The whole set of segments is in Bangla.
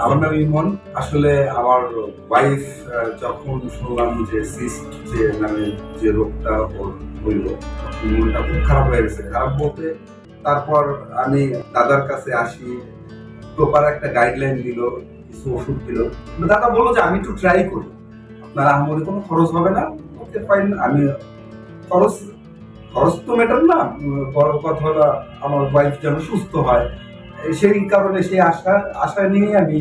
আমার নাম ইমন। আসলে আমার ওয়াইফ যখন শুনলাম যে সিস্ট যে নামে যে রোগটা ওর হইল, তখন মনটা খুব খারাপ হয়ে গেছে। খারাপ বলতে তারপর আমি দাদার কাছে আসি, প্রপার একটা গাইডলাইন দিল, কিছু ওষুধ দিল। দাদা বললো যে আমি একটু ট্রাই করি, আপনার আহামরি কোনো খরচ হবে না। Okay fine. আমি খরচ খরচ তো ম্যাটার না, বড় কথা হলো আমার ওয়াইফ যেন সুস্থ হয়। সেই কারণে সেই আশা নিয়ে আমি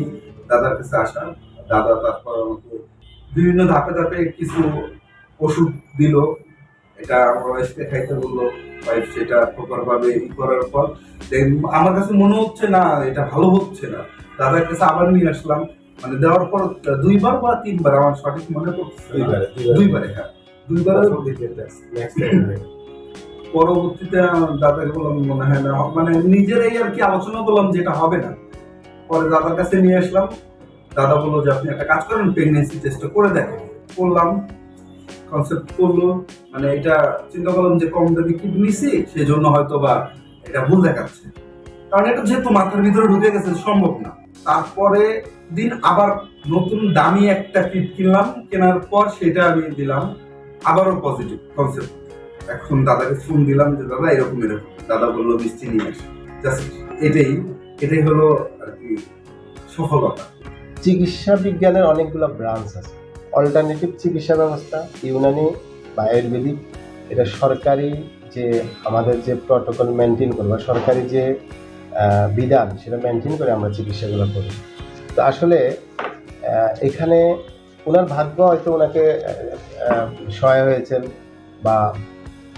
দাদার কাছে আসা। দাদা তারপর আমাকে বিভিন্ন ধাপে ধাপে কিছু ওষুধ দিল, এটা আমার ওয়াইফকে খাইতে বললো। ওয়াইফ সেটা প্রপার ভাবে করার পর আমার কাছে মনে হচ্ছে না এটা ভালো হচ্ছে না। দাদার কাছে আবার নিয়ে আসলাম, মানে দেওয়ার পর 2বার বা 3বার, আমার সঠিক মনে পড়ছে না। দুইবারে, হ্যাঁ, দুইবারে। পরবর্তীতে দাদাকে বললাম মনে হয় না, মানে নিজেরাই আর কি আলোচনা করলাম যেটা হবে না। পরে দাদার কাছে নিয়ে আসলাম। দাদা বললো যে আপনি একটা কাজ করেন, প্রেগনেন্সি টেস্ট করে দেখেন। করলাম, কনসেপ্ট করলো, মানে এটা চিন্তা করলাম যে কম দামি কিট নিছি, সেই জন্য হয়তো বা এটা ভুল দেখাচ্ছে, কারণ এটা যেহেতু মাথার ভিতরে ঢুকে গেছে সম্ভব না। তারপরে দিন আবার নতুন দামি একটা কিট কিনলাম, কেনার পর সেটা আমি দিলাম, আবারও পজিটিভ কনসেপ্ট। এখন দাদাকে ফোন দিলাম যে দাদা এরকম এরকম, দাদা বললো মিষ্টি নিয়ে আসে। জাস্ট এটাই এটাই হলো আর কি সফলতা। চিকিৎসা বিজ্ঞানের অনেকগুলো ব্রাঞ্চ আছে। অল্টারনেটিভ চিকিৎসা ব্যবস্থা, ইউনানি বা আয়ুর্বেদিক, এটা সরকারি যে আমাদের যে প্রটোকল মেনটেন করে বা সরকারি যে বিধান সেটা মেনটেন করে আমরা চিকিৎসাগুলো করি। তো আসলে এখানে ওনার ভাগ্য হয়তো ওনাকে সহায় হয়েছেন বা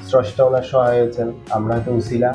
স্রষ্টা ওনার সহায় হয়েছেন, আমরা হয়তো উসিলা।